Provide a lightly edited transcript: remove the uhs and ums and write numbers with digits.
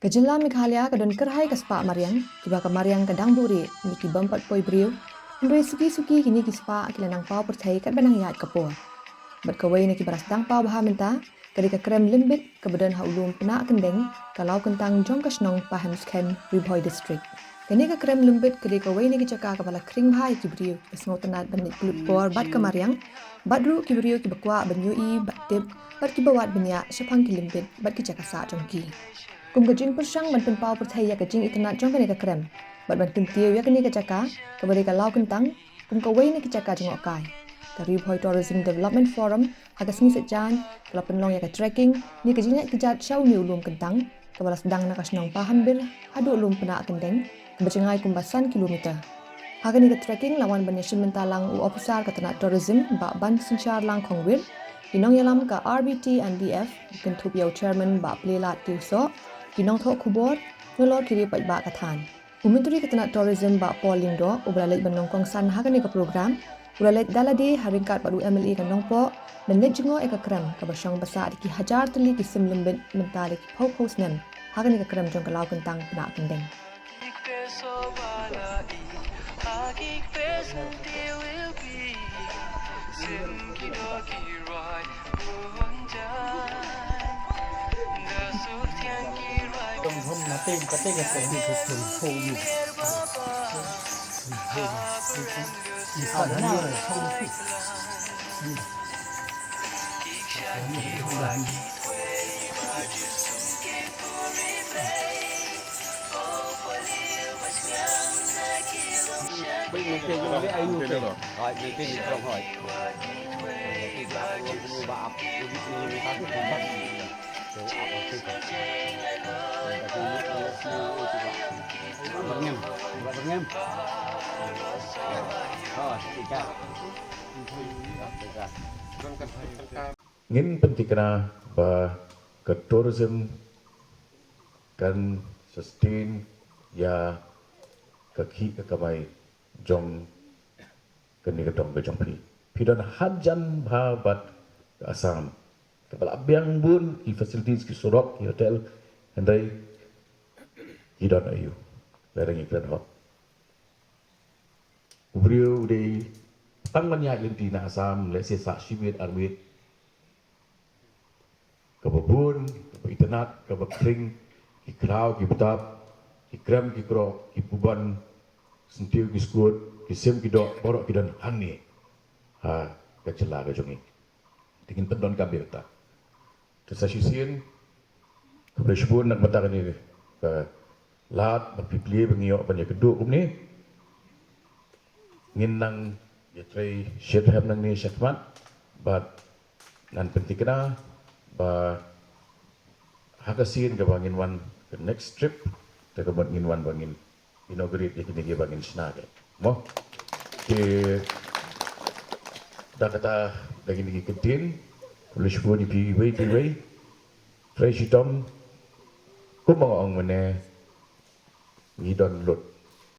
Kajela Meghalaya kadon kerhai kaspa Mariang, kiba ka Mariang kadang buri, niki bampat poi brio, ndoi suki kini kispa kilanang pau percaya kat banang yat kapo. Bat kawai niki baras dang pau baha menta, kadi ka krem limbit kebedan haulum pena kendeng, kalau kentang jong kasnong paham sken Ribhoi district. Kini ka krem limbit kadi kawai niki caka kapala kring bahai ki brio, pesngo tenat banit kulit por bat ka Mariang, bat ru ki brio ki bakwa banyui bat tip, bat ki bawat banyak sepang ki limbit, bat ki caka sa jongki. Kum kajing persang banten pau percaya kajing itnat jong kene ka krem. Bat banten tiu ya kene ka caka, kabari ka lau kentang, kum kawai ni ka caka jengok kai. Ka Ribhoi Tourism Development Forum, hagas ni sejan, kala penlong ya ka trekking, ni kajing kejat syau ni ulum kentang, kabala sedang nakas nong paham bir, hadu ulum pena kendeng, kebacengai kumbasan kilometer. Haga ni ka trekking lawan banyashin mentalang u officer ka tenat tourism, ba ban sensyar lang kongwir, Kinong yalam ka RBT and DF, kentup yau chairman ba plelat tiusok, Kinong thok kubor, nolor kiri pat ba kathan. Umenturi ketenat tourism ba Paul Lingdo, ubalalit banong kongsan haga ni ka program, ubalalit daladi haringkat padu MLE kanong po, dan let jengo eka krem ka basyang basa di ki hajar teli ki sim lembit mentari ki pau pau snem, haga ni ka krem jong kalau kentang pena kendeng. Hôm nó tên có tên là cái gì thuộc thường phù nhục thì còn nào không bây giờ cái gì ai nuôi rồi mình cái gì không hỏi cái là người bà ấp cái gì người ta cũng không bắt rồi ấp ở Bengem. Ngin pentikna ba ke tourism kan sustain ya ke kamai jong keni ketong be jong pidan hajan bha bat Assam kepala abyang bun ki facilities ki surok ki hotel andai hidon ayu lereng iklan hot Ubrio de pangmanya lentina Assam lese sa shibit arwit kababun internet kabakring ki kraw ki betap ki krem ki kro ki puban sentiu ki skut ki sim ki dok borok ki dan hangi ha kacela ka jongi tingin pendon kabel ta tersasisien kebreshbun nak mata ni ka lat bapipli bengiok banyak keduk ni ngin nang ya try share have nang ni syakmat but nan penting kena ba hakasin ka bangin one the next trip ta ka bangin one bangin inaugurate ya kini dia bangin snag mo ke da kata lagi ni kedin polish bo ni pi way fresh tom ko mga ang mane ngidon lot